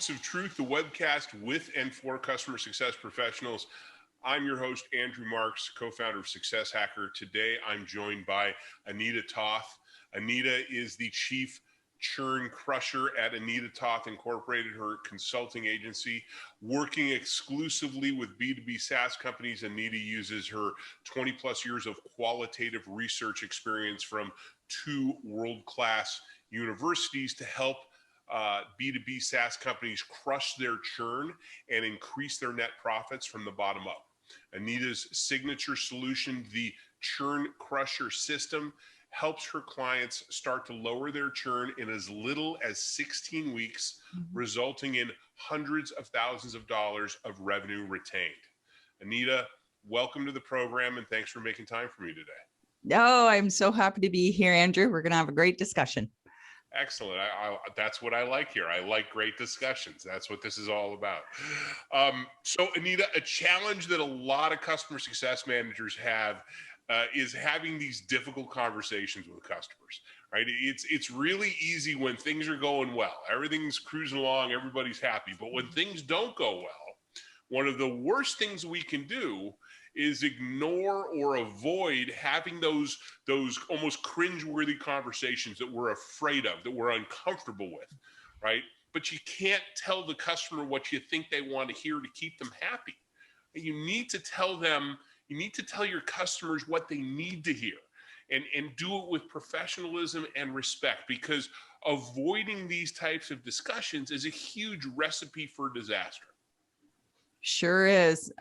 Moments of Truth, the webcast with and for customer success professionals. I'm your host, Andrew Marks, co-founder of Success Hacker. Today, I'm joined by Anita Toth. Anita is the chief churn crusher at Anita Toth Incorporated, her consulting agency. Working exclusively with B2B SaaS companies, Anita uses her 20 plus years of qualitative research experience from 2 world-class universities to help B2B SaaS companies crush their churn and increase their net profits from the bottom up. Anita's signature solution, the Churn Crusher system, helps her clients start to lower their churn in as little as 16 weeks, resulting in hundreds of thousands of dollars of revenue retained. Anita, welcome to the program, and thanks for making time for me today. Oh, I'm so happy to be here, Andrew. We're going to have a great discussion. Excellent. That's what I like here. I like great discussions. That's what this is all about. So Anita, a challenge that a lot of customer success managers have is having these difficult conversations with customers, right? It's really easy when things are going well. Everything's cruising along, everybody's happy. But when things don't go well, one of the worst things we can do is ignore or avoid having those almost cringeworthy conversations that we're afraid of, that we're uncomfortable with, right? But you can't tell the customer what you think they want to hear to keep them happy. You need to tell them, you need to tell your customers what they need to hear, and do it with professionalism and respect, because avoiding these types of discussions is a huge recipe for disaster. Sure is.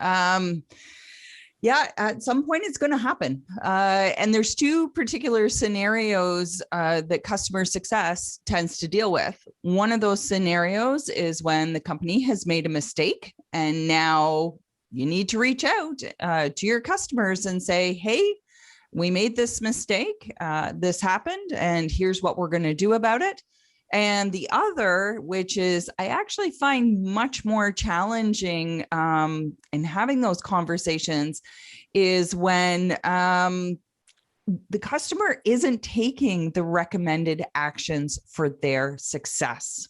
Yeah, at some point it's going to happen. And there's 2 particular scenarios that customer success tends to deal with. One of those scenarios is when the company has made a mistake, and now you need to reach out to your customers and say, hey, we made this mistake, this happened, and here's what we're going to do about it. And the other, which is I actually find much more challenging in having those conversations, is when the customer isn't taking the recommended actions for their success.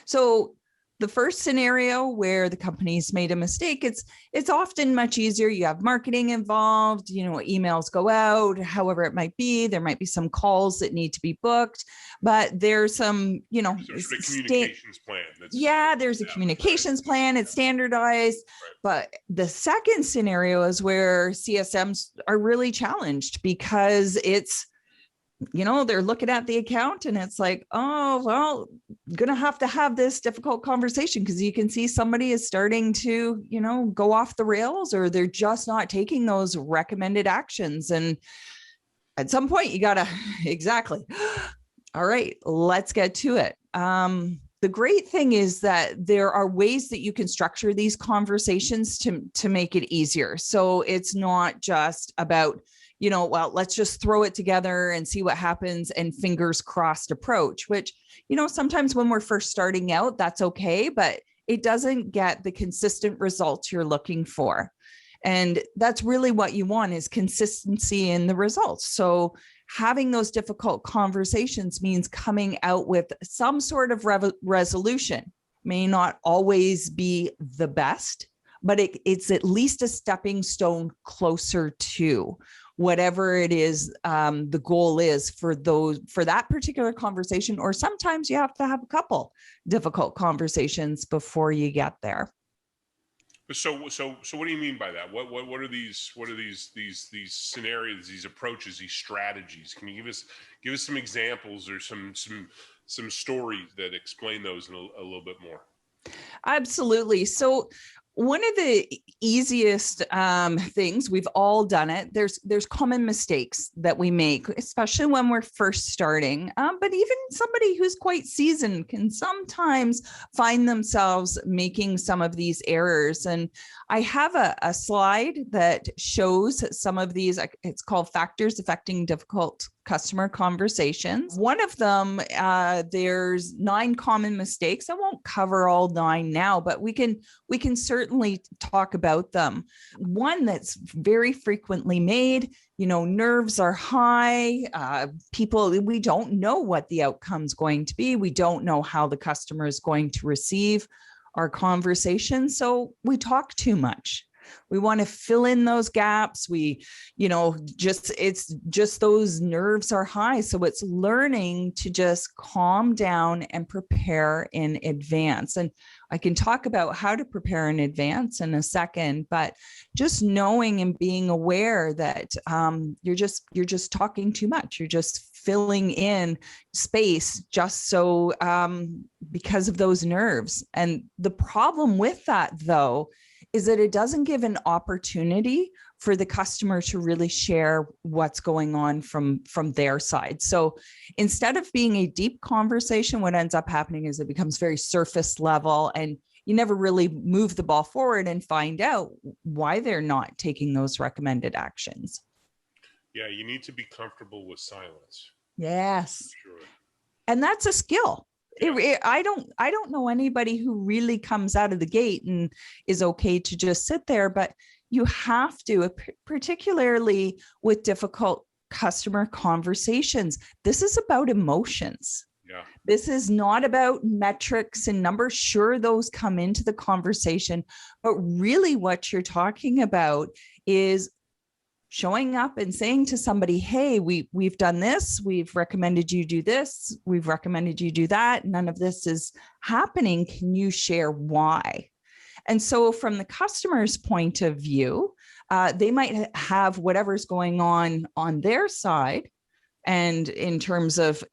So the first scenario where the company's made a mistake, it's often much easier. You have marketing involved, emails go out, however it might be. There might be some calls that need to be booked, but there's some, There's a communications plan. There's a communications plan. It's standardized. Right. But the second scenario is where CSMs are really challenged, because it's, they're looking at the account and it's like, oh, well, going to have this difficult conversation, because you can see somebody is starting to, go off the rails, or they're just not taking those recommended actions. And at some point you gotta, exactly. All right, let's get to it. The great thing is that there are ways that you can structure these conversations to make it easier. So it's not just about, well, let's just throw it together and see what happens and fingers crossed approach, which, sometimes when we're first starting out, that's okay, but it doesn't get the consistent results you're looking for. And that's really what you want, is consistency in the results. So having those difficult conversations means coming out with some sort of resolution. May not always be the best, but it's at least a stepping stone closer to whatever it is the goal is for that particular conversation. Or sometimes you have to have a couple difficult conversations before you get there. So what do you mean by that? What are these scenarios, these approaches, these strategies? Can you give us some examples or some stories that explain those in a little bit more? Absolutely. So one of the easiest things, we've all done it. There's common mistakes that we make, especially when we're first starting. But even somebody who's quite seasoned can sometimes find themselves making some of these errors. And I have a slide that shows some of these. It's called Factors Affecting Difficult customer conversations. One of them, there's 9 common mistakes. I won't cover all 9 now, but we can certainly talk about them. One that's very frequently made, nerves are high. We don't know what the outcome's going to be. We don't know how the customer is going to receive our conversation. So we talk too much. We want to fill in those gaps. It's just those nerves are high. So it's learning to just calm down and prepare in advance. And I can talk about how to prepare in advance in a second, but just knowing and being aware that you're just talking too much. You're just filling in space just so because of those nerves. And the problem with that, though, is that it doesn't give an opportunity for the customer to really share what's going on from their side. So instead of being a deep conversation, what ends up happening is it becomes very surface level, and you never really move the ball forward and find out why they're not taking those recommended actions. Yeah, you need to be comfortable with silence. Yes. Sure. And that's a skill. Yeah. I don't know anybody who really comes out of the gate and is okay to just sit there, but you have to, particularly with difficult customer conversations. This is about emotions. Yeah. This is not about metrics and numbers. Sure, those come into the conversation, but really what you're talking about is showing up and saying to somebody, hey, we've done this, we've recommended you do this, we've recommended you do that, none of this is happening. Can you share why? And so from the customer's point of view, they might have whatever's going on their side. And in terms of,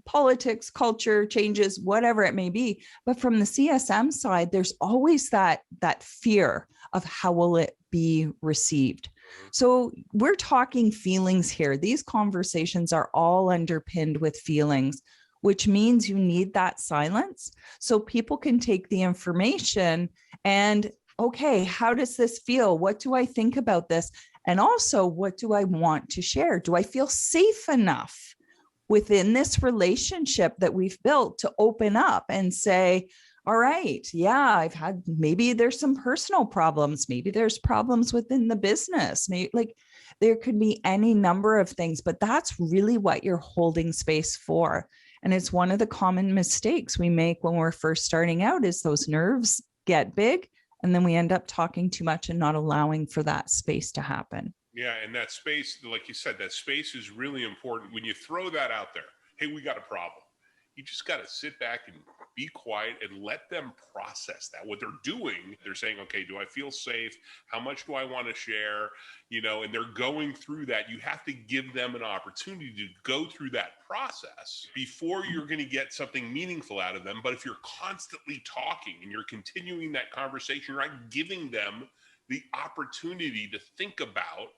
politics, culture changes, whatever it may be. But from the CSM side, there's always that fear of how will it be received. So we're talking feelings here. These conversations are all underpinned with feelings, which means you need that silence so people can take the information and, okay, how does this feel? What do I think about this? And also, what do I want to share? Do I feel safe enough within this relationship that we've built to open up and say, all right, yeah, maybe there's some personal problems. Maybe there's problems within the business. Maybe there could be any number of things, but that's really what you're holding space for. And it's one of the common mistakes we make when we're first starting out is those nerves get big, and then we end up talking too much and not allowing for that space to happen. Yeah, and that space, like you said, that space is really important. When you throw that out there, hey, we got a problem. You just got to sit back and be quiet and let them process that. What they're doing, they're saying, okay, do I feel safe? How much do I want to share? And they're going through that. You have to give them an opportunity to go through that process before you're going to get something meaningful out of them. But if you're constantly talking and you're continuing that conversation, you're not giving them the opportunity to think about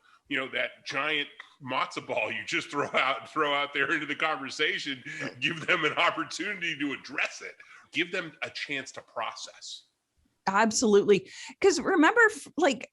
that giant matzo ball you just throw out there into the conversation. Give them an opportunity to address it. Give them a chance to process. Absolutely. Because remember,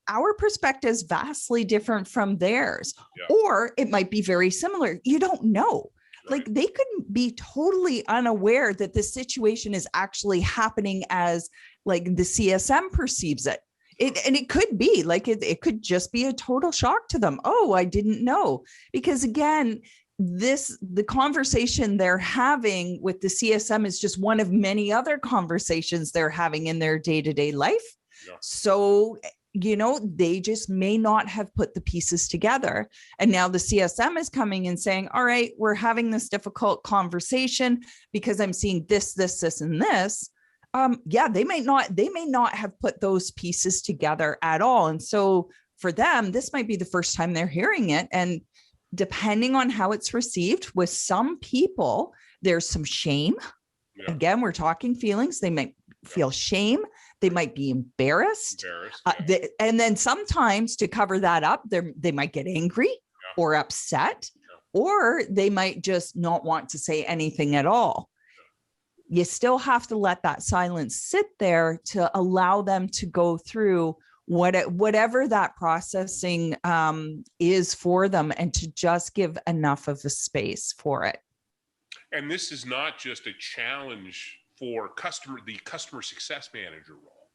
our perspective is vastly different from theirs, or it might be very similar. You don't know. Right. They could be totally unaware that this situation is actually happening as the CSM perceives it. And it could be it could just be a total shock to them. Oh, I didn't know. Because again, the conversation they're having with the CSM is just one of many other conversations they're having in their day-to-day life. Yeah. So, they just may not have put the pieces together. And now the CSM is coming and saying, all right, we're having this difficult conversation because I'm seeing this, and this. They may not have put those pieces together at all. And so for them, this might be the first time they're hearing it. And depending on how it's received, with some people, there's some shame. Yeah. Again, we're talking feelings. They might feel shame. They might be embarrassed. And then sometimes to cover that up, they might get angry or upset, or they might just not want to say anything at all. You still have to let that silence sit there to allow them to go through whatever that processing is for them, and to just give enough of a space for it. And this is not just a challenge for the customer success manager role,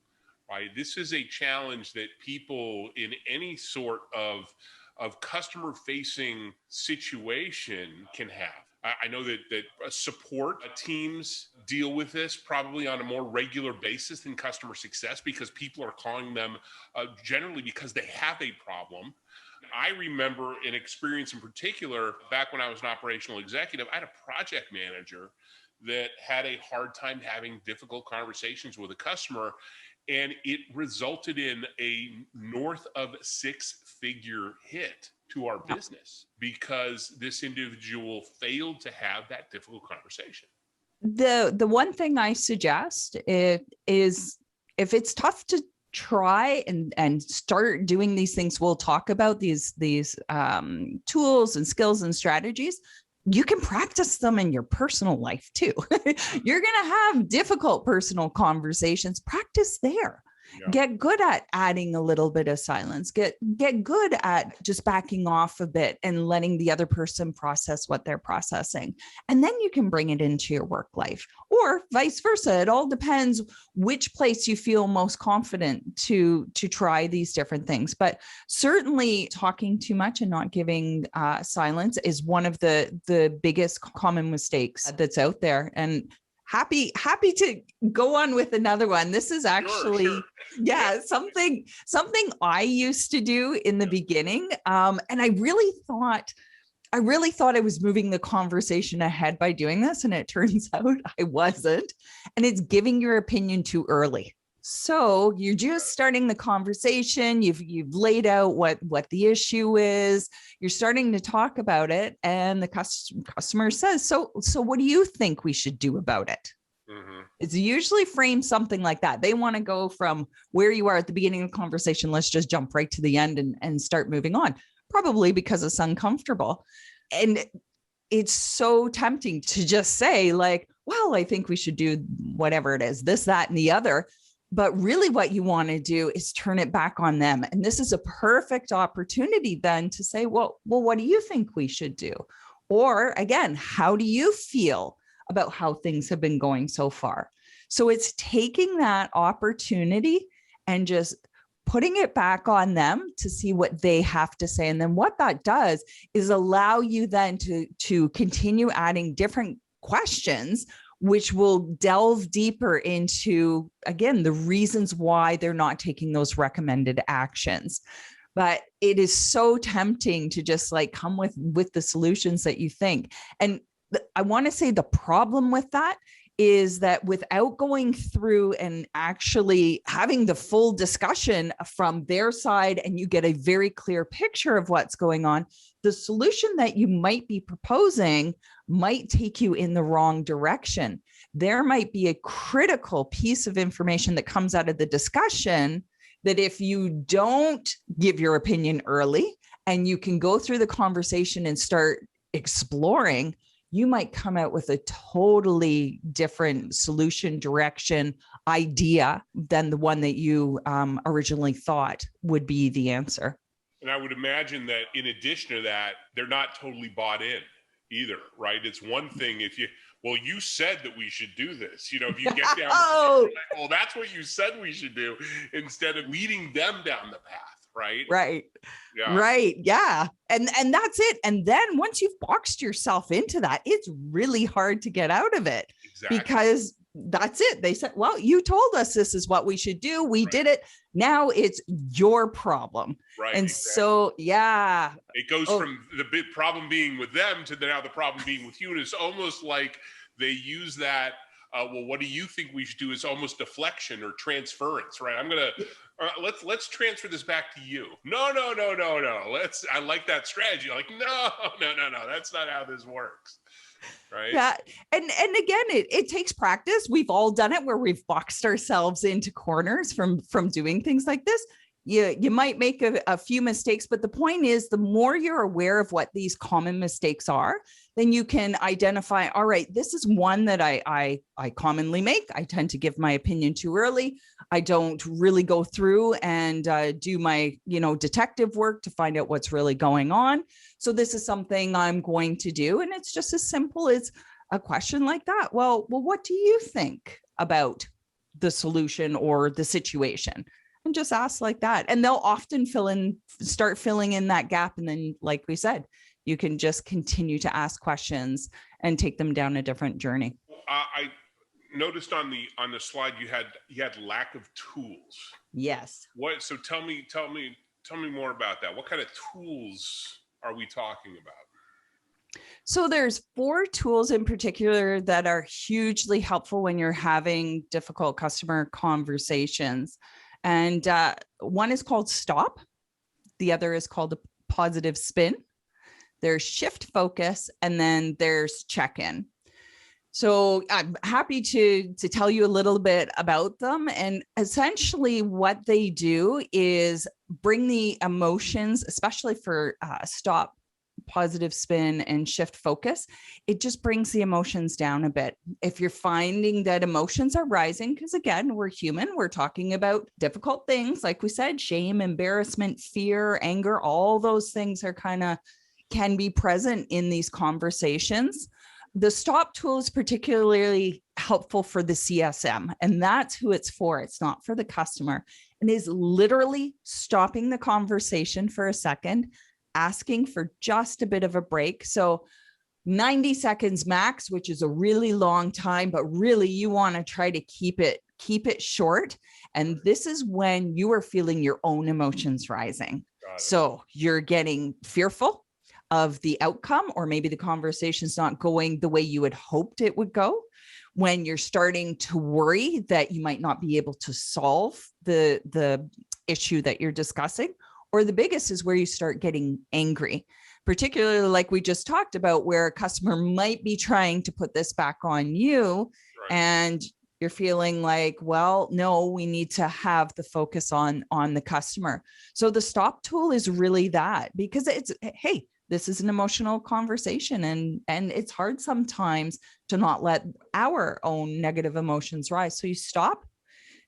right? This is a challenge that people in any sort of customer facing situation can have. I know that support teams deal with this probably on a more regular basis than customer success, because people are calling them generally because they have a problem. I remember an experience in particular back when I was an operational executive. I had a project manager that had a hard time having difficult conversations with a customer, and it resulted in a north of six-figure hit to our business because this individual failed to have that difficult conversation. The one thing I suggest is, if it's tough to try and start doing these things, we'll talk about these tools and skills and strategies. You can practice them in your personal life too. You're going to have difficult personal conversations. Practice there. Yeah. Get good at adding a little bit of silence. Get good at just backing off a bit and letting the other person process what they're processing. And then you can bring it into your work life, or vice versa. It all depends which place you feel most confident to try these different things. But certainly talking too much and not giving silence is one of the biggest common mistakes that's out there. And happy to go on with another one. This is actually, sure. Yeah, something I used to do in the beginning. And I really thought I was moving the conversation ahead by doing this, and it turns out I wasn't. And it's giving your opinion too early. So you're just starting the conversation. You've laid out what the issue is. You're starting to talk about it, and the customer says, "So what do you think we should do about it?" Mm-hmm. It's usually framed something like that. They want to go from where you are at the beginning of the conversation. Let's just jump right to the end and start moving on. Probably because it's uncomfortable, and it's so tempting to just say like, "Well, I think we should do whatever it is, this, that, and the other." But really what you want to do is turn it back on them. And this is a perfect opportunity then to say, well, what do you think we should do? Or again, how do you feel about how things have been going so far? So it's taking that opportunity and just putting it back on them to see what they have to say. And then what that does is allow you then to continue adding different questions, which will delve deeper into, again, the reasons why they're not taking those recommended actions. But it is so tempting to just like come with the solutions that you think. And I want to say the problem with that is that without going through and actually having the full discussion from their side, and you get a very clear picture of what's going on, the solution that you might be proposing might take you in the wrong direction. There might be a critical piece of information that comes out of the discussion that if you don't give your opinion early and you can go through the conversation and start exploring, you might come out with a totally different solution, direction, idea than the one that you originally thought would be the answer. And I would imagine that in addition to that, they're not totally bought in either, right? It's one thing if you said that we should do this, if you get down, well, that's what you said we should do, instead of leading them down the path. Right. Yeah. Right. Yeah. And that's it. And then once you've boxed yourself into that, it's really hard to get out of it. Exactly. Because that's it. They said, well, you told us this is what we should do. We did it. Now it's your problem. Right. And so, yeah. It goes from the big problem being with them to now the problem being with you. And it's almost like they use that. Well, what do you think we should do? It's almost deflection or transference, right? I'm going to, let's transfer this back to you. No. I like that strategy. Like, no. That's not how this works. Right. Yeah. And again, it takes practice. We've all done it where we've boxed ourselves into corners from doing things like this. you might make a few mistakes, but the point is, the more you're aware of what these common mistakes are, then you can identify, all right, this is one that I commonly make. I tend to give my opinion too early. I don't really go through and do my, detective work to find out what's really going on. So this is something I'm going to do. And it's just as simple as a question like that. Well, what do you think about the solution or the situation? And just ask like that. And they'll often start filling in that gap. And then, like we said, you can just continue to ask questions and take them down a different journey. I noticed on the slide you had lack of tools. Yes. What? So tell me more about that. What kind of tools are we talking about? So there's 4 tools in particular that are hugely helpful when you're having difficult customer conversations. And one is called stop. The other is called a positive spin. There's shift focus, and then there's check-in. So I'm happy to tell you a little bit about them. And essentially what they do is bring the emotions, especially for stop, positive spin, and shift focus. It just brings the emotions down a bit. If you're finding that emotions are rising, because again, we're human, we're talking about difficult things, like we said, shame, embarrassment, fear, anger, all those things can be present in these conversations. The stop tool is particularly helpful for the CSM, and that's who it's for. It's not for the customer, and is literally stopping the conversation for a second, asking for just a bit of a break. So 90 seconds max, which is a really long time, but really you want to try to keep it short. And this is when you are feeling your own emotions rising. So you're getting fearful of the outcome, or maybe the conversation's not going the way you had hoped it would go. When you're starting to worry that you might not be able to solve the issue that you're discussing. Or the biggest is where you start getting angry, particularly like we just talked about, where a customer might be trying to put this back on you, right, and you're feeling like, well, no, we need to have the focus on the customer. So the stop tool is really that, because it's, hey, this is an emotional conversation, and it's hard sometimes to not let our own negative emotions rise. So you stop.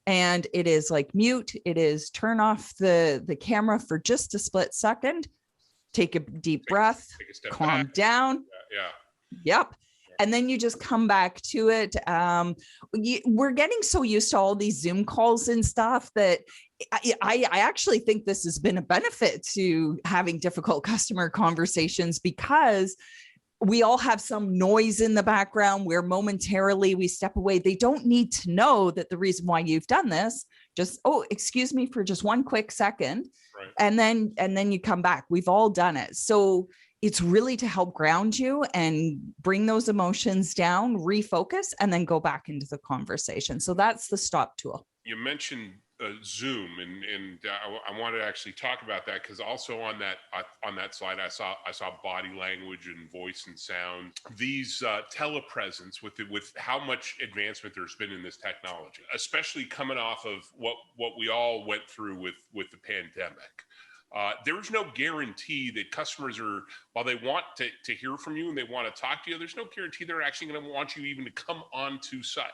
And it is like mute. It is turn off the camera for just a split second, take a deep breath, calm down. Yep. And then you just come back to it. We're getting so used to all these Zoom calls and stuff that I actually think this has been a benefit to having difficult customer conversations, because we all have some noise in the background where momentarily we step away. They don't need to know that the reason why you've done this, just, oh, excuse me for just one quick second. Right. And then you come back. We've all done it. So it's really to help ground you and bring those emotions down, refocus, and then go back into the conversation. So that's the stop tool. You mentioned Zoom, and I wanted to actually talk about that, because also on that slide I saw body language and voice and sound. These telepresence with how much advancement there's been in this technology, especially coming off of what we all went through with the pandemic. There's no guarantee that customers are, while they want to hear from you and they want to talk to you, there's no guarantee they're actually going to want you even to come on site.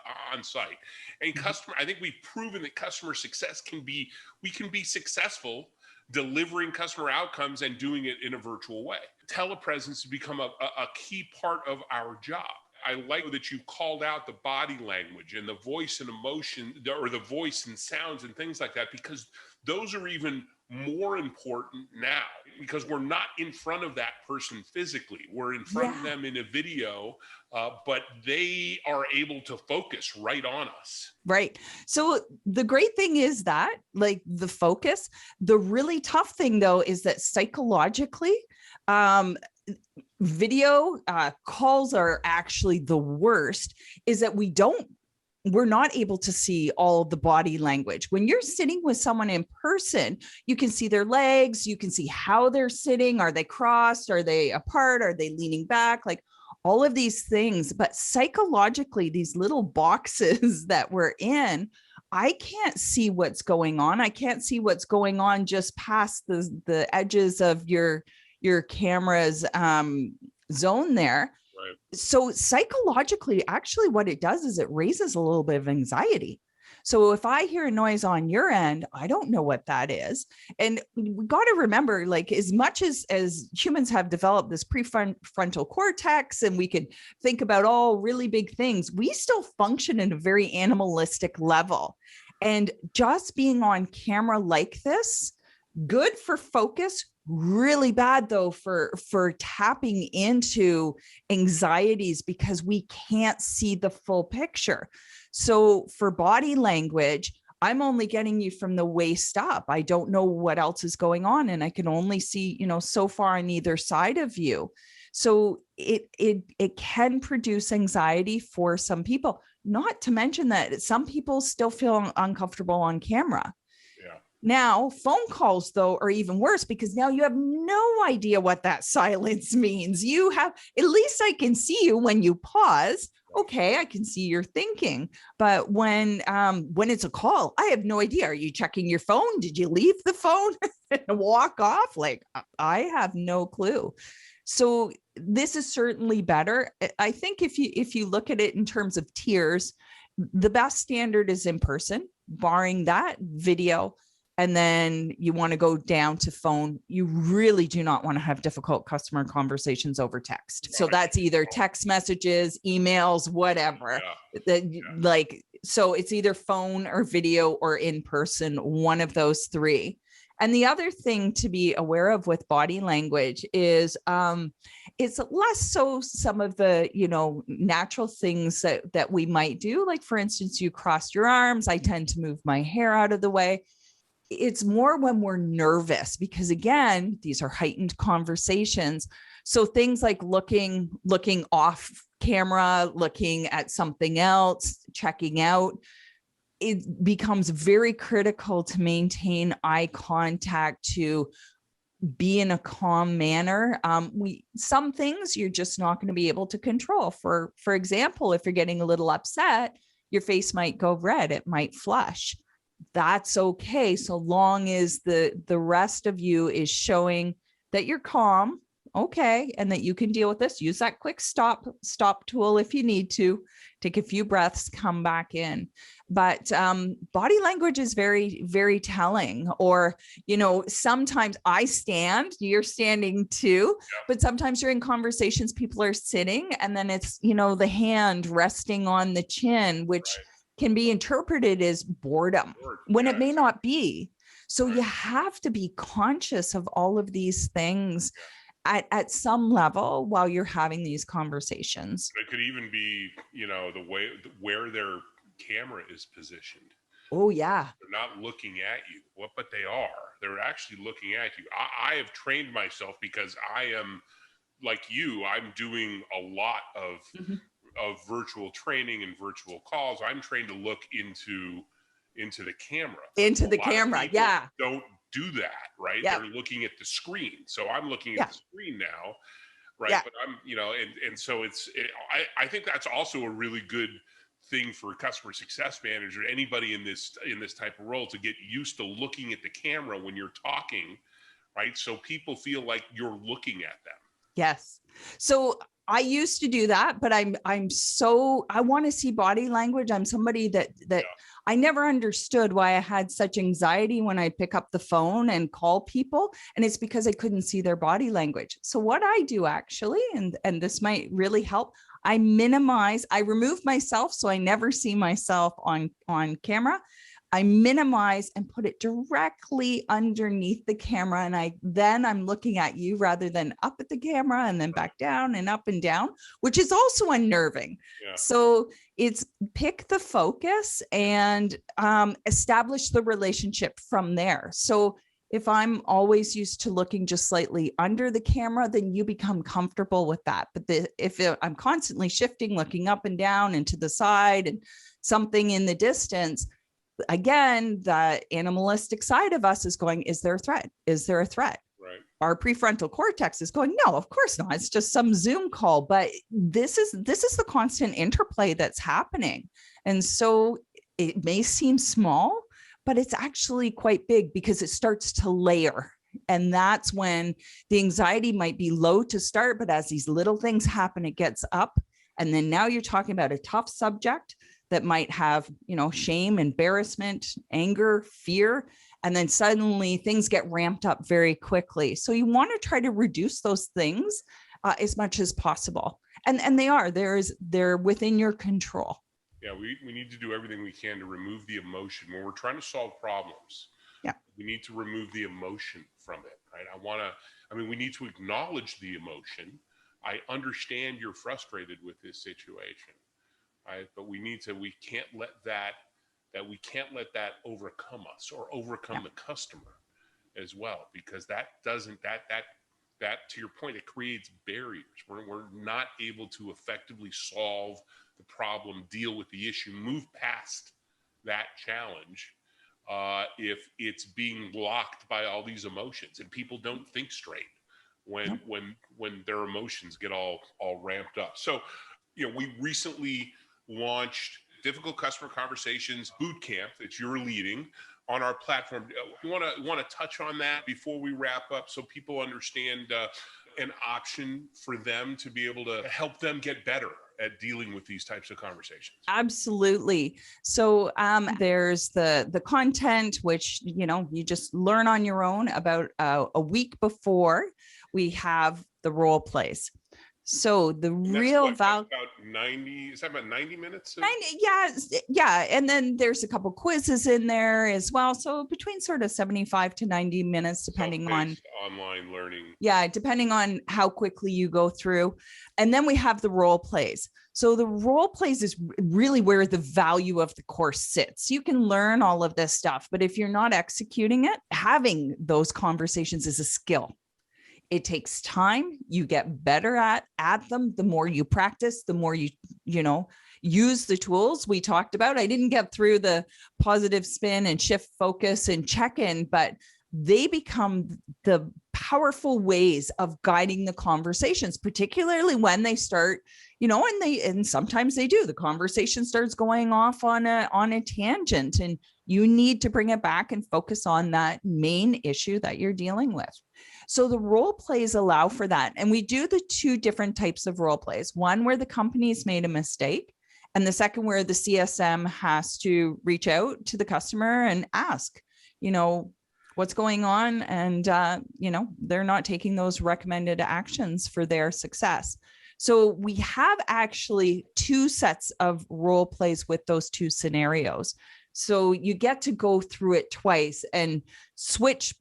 And I think we've proven that customer success we can be successful delivering customer outcomes and doing it in a virtual way. Telepresence has become a key part of our job. I like that you called out the body language and the voice and emotion, or the voice and sounds and things like that, because those are even more important now, because we're not in front of that person physically. We're in front of them in a video, but they are able to focus right on us. Right. So the great thing is that, like, the focus, the really tough thing though, is that psychologically, video calls are actually the worst, is that we're not able to see all the body language. When you're sitting with someone in person, you can see their legs, you can see how they're sitting. Are they crossed? Are they apart? Are they leaning back? Like all of these things. But psychologically, these little boxes that we're in I can't see what's going on. I can't see what's going on just past the edges of your camera's zone there. Right. So psychologically, actually what it does is it raises a little bit of anxiety. So if I hear a noise on your end, I don't know what that is. And we got to remember, like, as much as humans have developed this prefrontal cortex and we can think about all really big things, we still function at a very animalistic level. And just being on camera like this, good for focus, really bad though for tapping into anxieties because we can't see the full picture. So for body language, I'm only getting you from the waist up. I don't know what else is going on, and I can only see, you know, so far on either side of you. So it can produce anxiety for some people, not to mention that some people still feel uncomfortable on camera. Now, phone calls, though, are even worse because now you have no idea what that silence means. You have, at least I can see you when you pause. Okay, I can see you're thinking. But when it's a call, I have no idea. Are you checking your phone? Did you leave the phone and walk off? Like, I have no clue. So this is certainly better. I think if you look at it in terms of tiers, the best standard is in person, barring that, video. And then you want to go down to phone. You really do not want to have difficult customer conversations over text. So that's either text messages, emails, whatever. Like, so it's either phone or video or in person, one of those three. And the other thing to be aware of with body language is it's less so some of the, you know, natural things that we might do. Like, for instance, you cross your arms. I tend to move my hair out of the way. It's more when we're nervous, because again, these are heightened conversations. So things like looking off camera, looking at something else, checking out, it becomes very critical to maintain eye contact, to be in a calm manner. Some things you're just not going to be able to control. For example, if you're getting a little upset, your face might go red, it might flush. That's okay, so long as the rest of you is showing that you're calm, okay, and that you can deal with this. Use that quick stop tool if you need to. Take a few breaths, come back in. But body language is very, very telling. Or, you know, sometimes I stand, you're standing too, but sometimes you're in conversations, people are sitting, and then it's, you know, the hand resting on the chin, which can be interpreted as boredom when it may not be. So you have to be conscious of all of these things at some level while you're having these conversations. It could even be, you know, the way where their camera is positioned. Oh yeah. They're not looking at you, but they are. They're actually looking at you. I have trained myself because I am like you. I'm doing a lot of virtual training and virtual calls. I'm trained to look into the camera. Into the camera, yeah. Don't do that, right? Yep. They're looking at the screen. So I'm looking at the screen now, right? Yeah. But I'm, you know, and so I think that's also a really good thing for a customer success manager, anybody in this type of role, to get used to looking at the camera when you're talking, right? So people feel like you're looking at them. Yes. So I used to do that, but I want to see body language. I'm somebody that I never understood why I had such anxiety when I pick up the phone and call people. And it's because I couldn't see their body language. So what I do actually, and this might really help, I remove myself. So I never see myself on camera. I minimize and put it directly underneath the camera. And I'm looking at you rather than up at the camera and then back down and up and down, which is also unnerving. Yeah. So it's pick the focus and establish the relationship from there. So if I'm always used to looking just slightly under the camera, then you become comfortable with that. But if I'm constantly shifting, looking up and down and to the side and something in the distance, again, the animalistic side of us is going, is there a threat? Is there a threat? Right. Our prefrontal cortex is going, no, of course not. It's just some Zoom call. But this is the constant interplay that's happening. And so it may seem small, but it's actually quite big because it starts to layer. And that's when the anxiety might be low to start, but as these little things happen, it gets up. And then now you're talking about a tough subject that might have, shame, embarrassment, anger, fear. And then suddenly things get ramped up very quickly. So you want to try to reduce those things as much as possible. And they're within your control. Yeah, we need to do everything we can to remove the emotion. When we're trying to solve problems, we need to remove the emotion from it, right? We need to acknowledge the emotion. I understand you're frustrated with this situation, right? But we can't let that overcome us or overcome the customer as well, because that to your point, it creates barriers. We're not able to effectively solve the problem, deal with the issue, move past that challenge if it's being blocked by all these emotions. And people don't think straight when their emotions get all ramped up. So, we recently launched Difficult Customer Conversations Boot Camp that you're leading on our platform. You want to touch on that before we wrap up, so people understand an option for them to be able to help them get better at dealing with these types of conversations? Absolutely. So there's the content, which, you just learn on your own. About a week before, we have the role plays. So the real value, is that about 90 minutes? 90, yeah. And then there's a couple quizzes in there as well. So between sort of 75 to 90 minutes, depending on online learning. Yeah, depending on how quickly you go through. And then we have the role plays. So the role plays is really where the value of the course sits. You can learn all of this stuff, but if you're not executing it, having those conversations is a skill. It takes time. You get better at them. The more you practice, the more you use the tools we talked about. I didn't get through the positive spin and shift focus and check-in, but they become the powerful ways of guiding the conversations, particularly when they start, and sometimes they do. The conversation starts going off on a tangent, and you need to bring it back and focus on that main issue that you're dealing with. So the role plays allow for that. And we do the two different types of role plays. One where the company's made a mistake, and the second where the CSM has to reach out to the customer and ask, what's going on, and they're not taking those recommended actions for their success. So we have actually two sets of role plays with those two scenarios. So you get to go through it twice and switch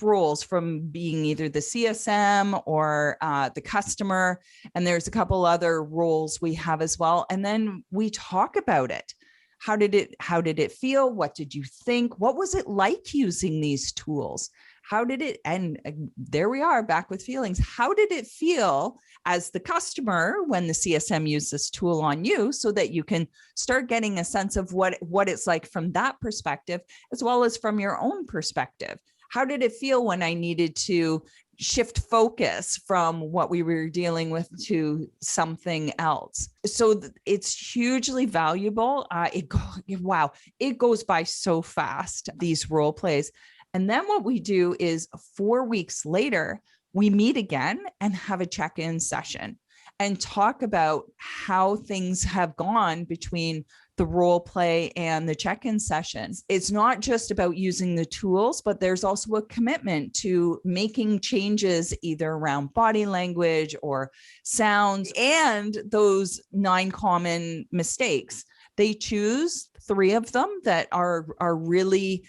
roles from being either the CSM or the customer. And there's a couple other roles we have as well. And then we talk about it. How did it feel? What did you think? What was it like using these tools? And there we are back with feelings. How did it feel as the customer when the CSM used this tool on you, so that you can start getting a sense of what it's like from that perspective, as well as from your own perspective? How did it feel when I needed to shift focus from what we were dealing with to something else? So it's hugely valuable. It goes by so fast, these role plays. And then what we do is 4 weeks later, we meet again and have a check-in session and talk about how things have gone between the role play and the check-in sessions. It's not just about using the tools, but there's also a commitment to making changes either around body language or sounds and those 9 common mistakes. They choose 3 of them that are really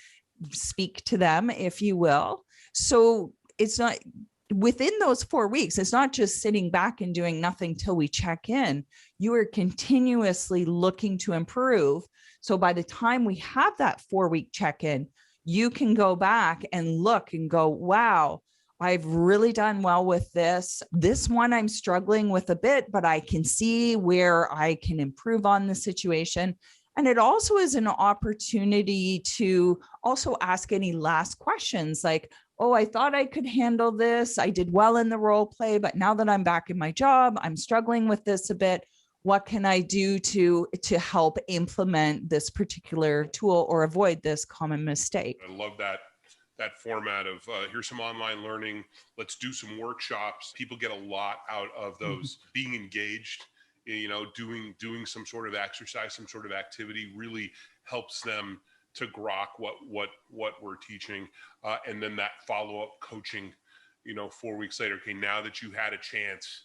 speak to them, if you will. So it's not within those 4 weeks, it's not just sitting back and doing nothing till we check in. You are continuously looking to improve. So by the time we have that 4-week check-in, you can go back and look and go, wow, I've really done well with this. This one I'm struggling with a bit, but I can see where I can improve on the situation. And it also is an opportunity to also ask any last questions like, oh, I thought I could handle this. I did well in the role play, but now that I'm back in my job, I'm struggling with this a bit. what can I do to help implement this particular tool or avoid this common mistake? I love that format of here's some online learning. Let's do some workshops. People get a lot out of those. Being engaged, doing some sort of exercise, some sort of activity really helps them to grok what we're teaching. And then that follow-up coaching, 4 weeks later, okay, now that you had a chance,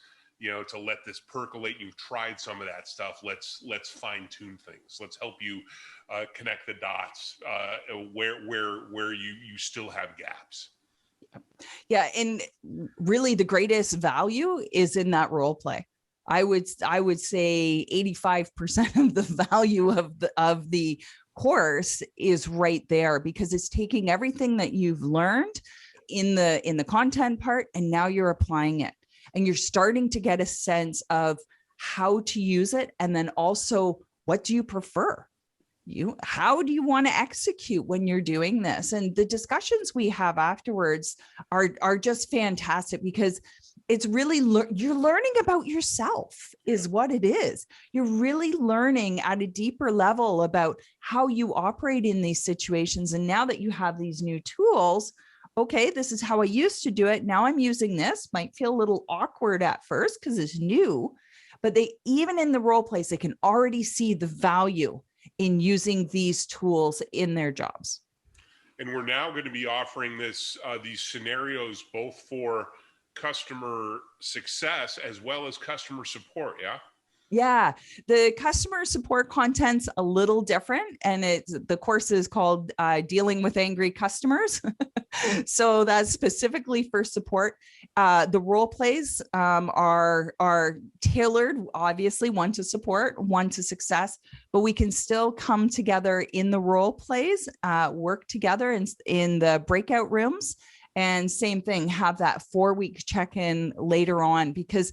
to let this percolate, you've tried some of that stuff. Let's fine tune things. Let's help you connect the dots where you still have gaps. Yeah, and really the greatest value is in that role play. I would say 85% of the value of the course is right there, because it's taking everything that you've learned in the content part, and now you're applying it. And you're starting to get a sense of how to use it. And then also, what do you prefer? How do you want to execute when you're doing this? And the discussions we have afterwards are just fantastic, because it's really, you're learning about yourself is what it is. You're really learning at a deeper level about how you operate in these situations. And now that you have these new tools, okay, this is how I used to do it. Now I'm using this. Might feel a little awkward at first because it's new, but even in the role plays, they can already see the value in using these tools in their jobs. And we're now going to be offering these scenarios both for customer success as well as customer support. Yeah. Yeah, the customer support content's a little different, and the course is called Dealing with Angry Customers. So that's specifically for support. The role plays are tailored, obviously, one to support, one to success, but we can still come together in the role plays, work together in the breakout rooms, and same thing, have that 4-week check-in later on, because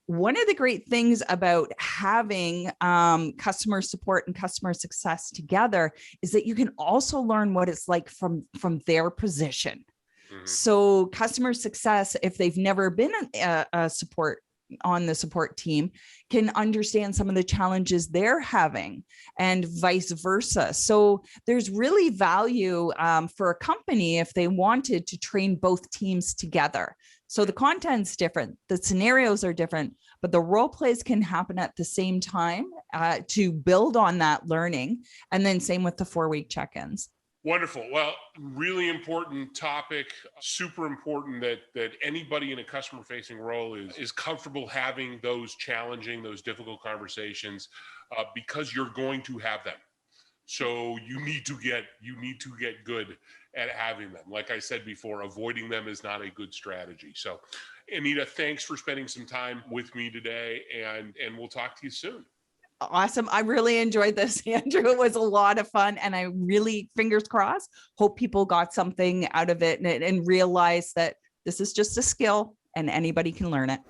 one of the great things about having customer support and customer success together is that you can also learn what it's like from their position. Mm-hmm. So customer success, if they've never been a support on the support team, can understand some of the challenges they're having, and vice versa. So there's really value for a company if they wanted to train both teams together. So the content's different, the scenarios are different, but the role plays can happen at the same time to build on that learning. And then same with the 4-week check-ins. Wonderful. Well, really important topic, super important that anybody in a customer facing role is comfortable having those challenging, those difficult conversations because you're going to have them. So you need to get good at having them. Like I said before, avoiding them is not a good strategy. So Anita, thanks for spending some time with me today, and we'll talk to you soon. Awesome. I really enjoyed this, Andrew. It was a lot of fun, and I really, fingers crossed, hope people got something out of it and realized that this is just a skill and anybody can learn it.